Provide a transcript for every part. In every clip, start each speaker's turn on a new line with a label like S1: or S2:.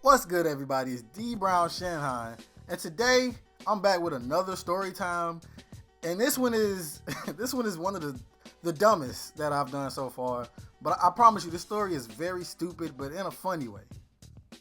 S1: What's good, everybody? It's D Brown Shanghai, and today I'm back with another story time. And this one is this one is one of the dumbest that I've done so far. But I promise you, this story is very stupid, but in a funny way.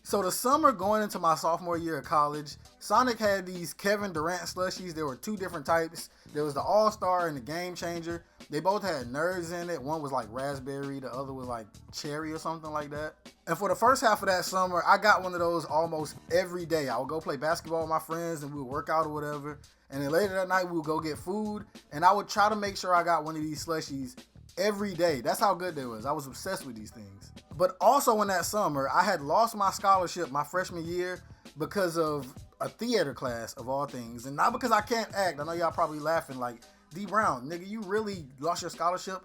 S1: So the summer going into my sophomore year of college, Sonic had these Kevin Durant Slushies. There were two different types. There was the All-Star and the Game Changer. They both had nerds in it. One was like raspberry, the other was like cherry or something like that. And for the first half of that summer, I got one of those almost every day. I would go play basketball with my friends and we would work out or whatever. And then later that night, we would go get food. And I would try to make sure I got one of these slushies every day. That's how good they was. I was obsessed with these things. But also in that summer, I had lost my scholarship my freshman year because of a theater class of all things. And not because I can't act. I know y'all probably laughing like, D Brown, nigga, you really lost your scholarship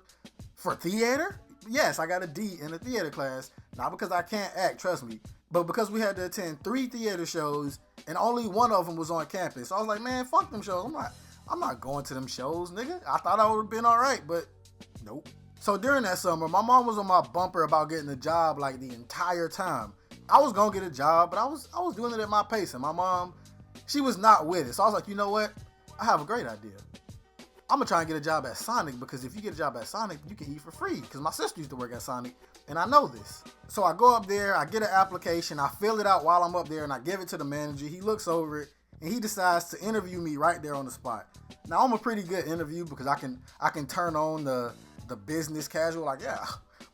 S1: for theater? Yes, I got a D in a theater class. Not because I can't act, trust me. But because we had to attend 3 theater shows and only one of them was on campus. So I was like, man, fuck them shows. I'm not going to them shows, nigga. I thought I would have been all right, but nope. So during that summer, my mom was on my bumper about getting a job like the entire time. I was gonna get a job, but I was doing it at my pace, and my mom, she was not with it. So I was like, you know what? I have a great idea. I'm gonna try and get a job at Sonic, because if you get a job at Sonic, you can eat for free, because my sister used to work at Sonic, and I know this. So I go up there, I get an application, I fill it out while I'm up there, and I give it to the manager. He looks over it, and he decides to interview me right there on the spot. Now, I'm a pretty good interview, because I can turn on the business casual, like, yeah,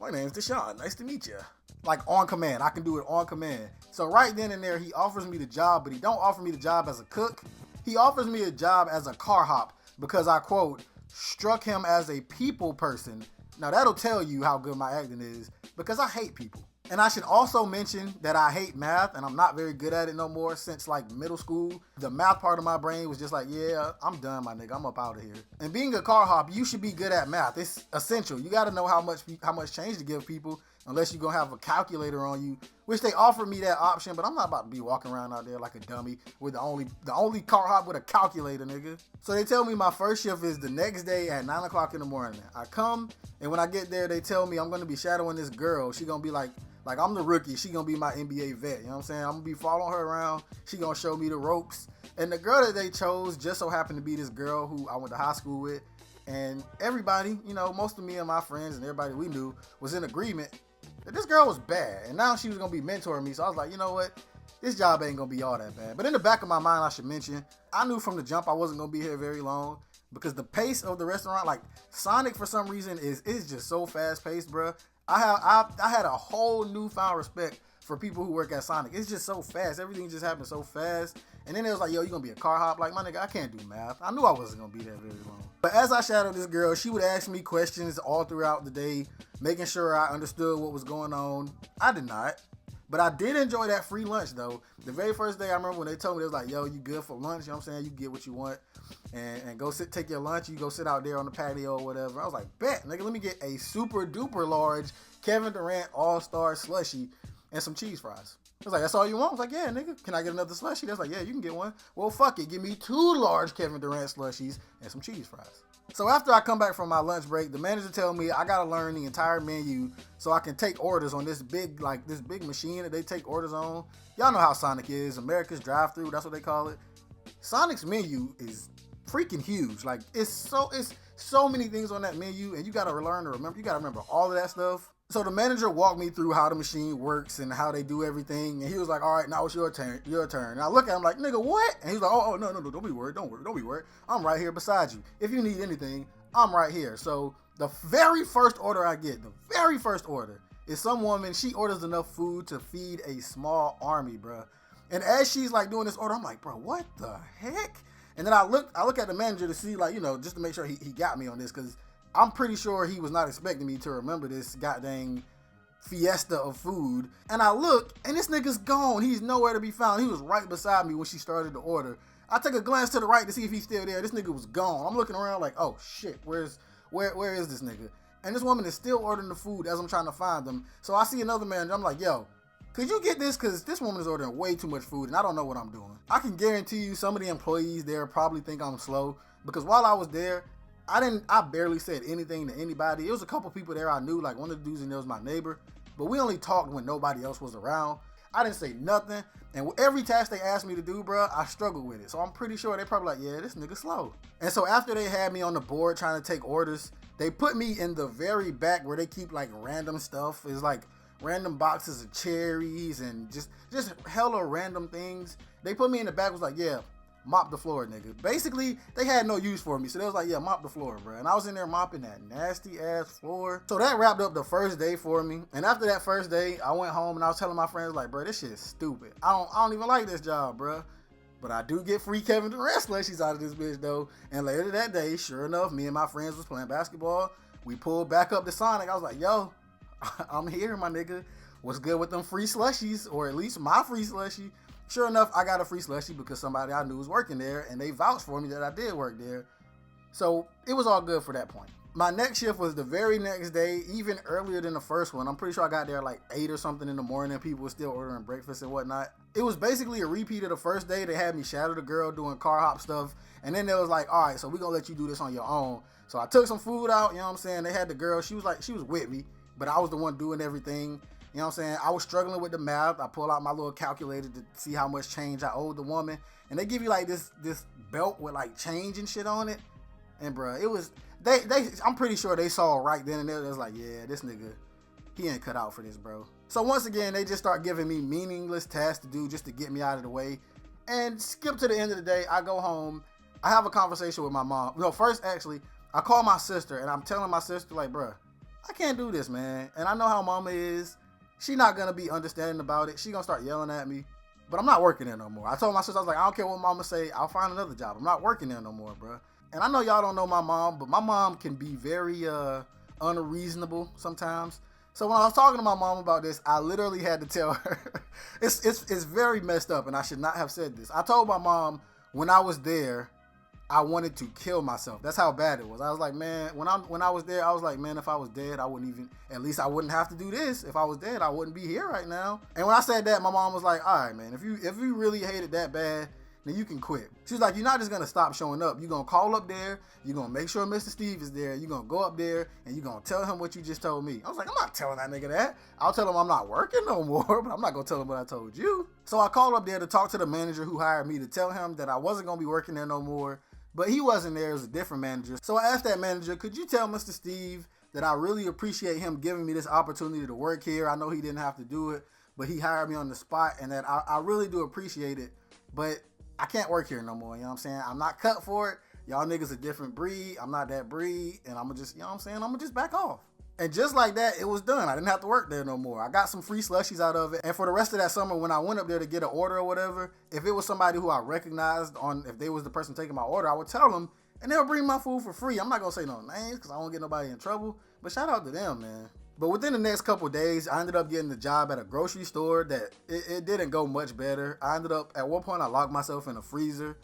S1: my name's Deshaun, nice to meet you. Like, on command. I can do it on command. So right then and there, he offers me the job, but he don't offer me the job as a cook. He offers me a job as a car hop, because I, quote, struck him as a people person. Now, that'll tell you how good my acting is, because I hate people. And I should also mention that I hate math, and I'm not very good at it no more since, like, middle school. The math part of my brain was just like, yeah, I'm done, my nigga. I'm up out of here. And being a car hop, you should be good at math. It's essential. You got to know how much change to give people, unless you're going to have a calculator on you, which they offered me that option, but I'm not about to be walking around out there like a dummy with the only car hop with a calculator, nigga. So they tell me my first shift is the next day at 9 o'clock in the morning. I come, and when I get there, they tell me I'm going to be shadowing this girl. She going to be like I'm the rookie. She going to be my NBA vet. You know what I'm saying? I'm going to be following her around. She going to show me the ropes. And the girl that they chose just so happened to be this girl who I went to high school with. And everybody, you know, most of me and my friends and everybody we knew was in agreement that this girl was bad. And now she was going to be mentoring me. So I was like, you know what? This job ain't going to be all that bad. But in the back of my mind, I should mention, I knew from the jump I wasn't going to be here very long, because the pace of the restaurant, like Sonic for some reason is just so fast paced, bro. I had a whole newfound respect for people who work at Sonic. It's just so fast. Everything just happens so fast. And then it was like, yo, you gonna be a car hop? Like, my nigga, I can't do math. I knew I wasn't gonna be there very long. But as I shadowed this girl, she would ask me questions all throughout the day, making sure I understood what was going on. I did not. But I did enjoy that free lunch, though. The very first day, I remember when they told me, they was like, yo, you good for lunch? You know what I'm saying? You get what you want. And go take your lunch. You go sit out there on the patio or whatever. I was like, bet, nigga, let me get a super duper large Kevin Durant All-Star slushie and some cheese fries. I was like, that's all you want? I was like, yeah, nigga, can I get another slushie? That's like, yeah, you can get one. Well, fuck it. Give me 2 large Kevin Durant slushies and some cheese fries. So after I come back from my lunch break, the manager tell me I gotta learn the entire menu so I can take orders on this big machine that they take orders on. Y'all know how Sonic is, America's drive-thru, that's what they call it. Sonic's menu is freaking huge. Like, it's so many things on that menu, and you gotta learn to remember. You gotta remember all of that stuff. So the manager walked me through how the machine works and how they do everything, and he was like, all right, now it's your turn. And I look at him like, nigga, what? And he's like, oh, no, don't be worried, don't be worried. I'm right here beside you. If you need anything, I'm right here. So the very first order I get, is some woman, she orders enough food to feed a small army, bro. And as she's like doing this order, I'm like, bro, what the heck? And then I look at the manager to see, like, you know, just to make sure he got me on this, because I'm pretty sure he was not expecting me to remember this goddamn fiesta of food. And I look, and this nigga's gone. He's nowhere to be found. He was right beside me when she started the order. I take a glance to the right to see if he's still there. This nigga was gone. I'm looking around like, oh shit, where is this nigga? And this woman is still ordering the food as I'm trying to find them. So I see another man, and I'm like, yo, could you get this? Because this woman is ordering way too much food, and I don't know what I'm doing. I can guarantee you some of the employees there probably think I'm slow, because while I was there, I barely said anything to anybody. It was a couple people there I knew, like one of the dudes in there was my neighbor, but we only talked when nobody else was around. I didn't say nothing. And every task they asked me to do, bro, I struggled with it. So I'm pretty sure they probably like, yeah, this nigga slow. And so after they had me on the board trying to take orders, they put me in the very back where they keep like random stuff. It's like random boxes of cherries and just hella random things. They put me in the back, was like, yeah, mop the floor, nigga. Basically, they had no use for me. So they was like, yeah, mop the floor, bro. And I was in there mopping that nasty ass floor. So that wrapped up the first day for me. And after that first day, I went home and I was telling my friends, like, bro, this shit is stupid. I don't even like this job, bro. But I do get free Kevin Durant slushies out of this bitch, though. And later that day, sure enough, me and my friends was playing basketball. We pulled back up to Sonic. I was like, yo, I'm here, my nigga. What's good with them free slushies? Or at least my free slushie. Sure enough, I got a free slushie because somebody I knew was working there, and they vouched for me that I did work there. So it was all good for that point. My next shift was the very next day, even earlier than the first one. I'm pretty sure I got there like 8 or something in the morning. People were still ordering breakfast and whatnot. It was basically a repeat of the first day. They had me shadow the girl doing car hop stuff. And then they was like, all right, so we're going to let you do this on your own. So I took some food out, you know what I'm saying? They had the girl. She was with me, but I was the one doing everything. You know what I'm saying? I was struggling with the math. I pulled out my little calculator to see how much change I owed the woman. And they give you like this belt with like change and shit on it. And bro, it was, I'm pretty sure they saw right then and there. They was like, yeah, this nigga, he ain't cut out for this, bro. So once again, they just start giving me meaningless tasks to do just to get me out of the way. And skip to the end of the day, I go home. I have a conversation with my mom. No, first actually, I call my sister and I'm telling my sister like, bro, I can't do this, man. And I know how mama is. She not gonna be understanding about it. She gonna start yelling at me. But I'm not working there no more. I told my sister, I was like, I don't care what mama say. I'll find another job. I'm not working there no more, bro. And I know y'all don't know my mom, but my mom can be very unreasonable sometimes. So when I was talking to my mom about this, I literally had to tell her. It's very messed up, and I should not have said this. I told my mom when I was there, I wanted to kill myself. That's how bad it was. I was like, man, when I was there, I was like, man, if I was dead, I wouldn't even, at least I wouldn't have to do this. If I was dead, I wouldn't be here right now. And when I said that, my mom was like, all right, man, if you really hate it that bad, then you can quit. She was like, you're not just gonna stop showing up. You're gonna call up there, you're gonna make sure Mr. Steve is there, you're gonna go up there, and you're gonna tell him what you just told me. I was like, I'm not telling that nigga that. I'll tell him I'm not working no more, but I'm not gonna tell him what I told you. So I called up there to talk to the manager who hired me to tell him that I wasn't gonna be working there no more. But he wasn't there, it was a different manager. So I asked that manager, could you tell Mr. Steve that I really appreciate him giving me this opportunity to work here? I know he didn't have to do it, but he hired me on the spot, and that I really do appreciate it. But I can't work here no more, you know what I'm saying? I'm not cut for it. Y'all niggas a different breed. I'm not that breed, and I'm gonna just, you know what I'm saying? I'm gonna just back off. And just like that, it was done. I didn't have to work there no more. I got some free slushies out of it. And for the rest of that summer, when I went up there to get an order or whatever, if it was somebody who I recognized if they was the person taking my order, I would tell them, and they'll bring my food for free. I'm not gonna say no names because I don't get nobody in trouble, but shout out to them, man. But within the next couple of days, I ended up getting the job at a grocery store that it didn't go much better. I ended up, at one point, I locked myself in a freezer.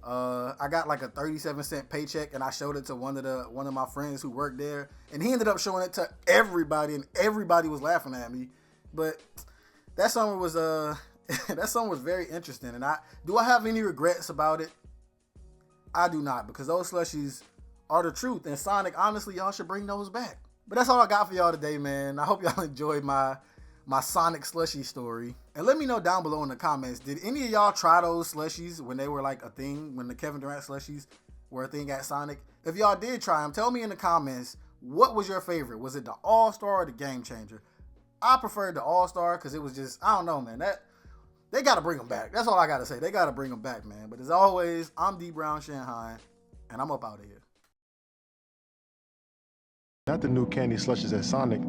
S1: I got like a 37-cent paycheck, and I showed it to one of my friends who worked there, and he ended up showing it to everybody, and everybody was laughing at me. But that summer was that summer was very interesting, and do I have any regrets about it? I do not, because those slushies are the truth, and Sonic, honestly, y'all should bring those back. But that's all I got for y'all today, man. I hope y'all enjoyed my Sonic slushie story. And let me know down below in the comments, did any of y'all try those slushies when they were like a thing, when the Kevin Durant slushies were a thing at Sonic? If y'all did try them, tell me in the comments, what was your favorite? Was it the All-Star or the Game Changer? I preferred the All-Star because it was just, I don't know, man. They got to bring them back. That's all I got to say. They got to bring them back, man. But as always, I'm D Brown Shanghai, and I'm up out of here.
S2: Not the new candy slushes at Sonic.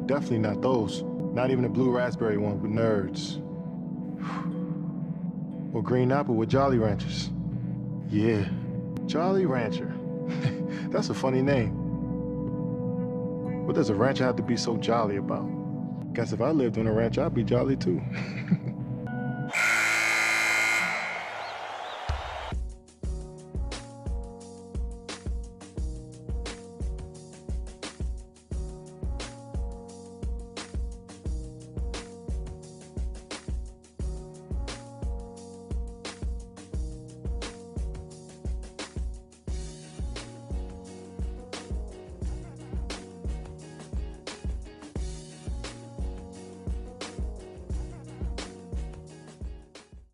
S2: Definitely not those. Not even the blue raspberry one with nerds. Or green apple with Jolly Ranchers. Yeah, Jolly Rancher. That's a funny name. What does a rancher have to be so jolly about? Guess if I lived on a ranch, I'd be jolly too.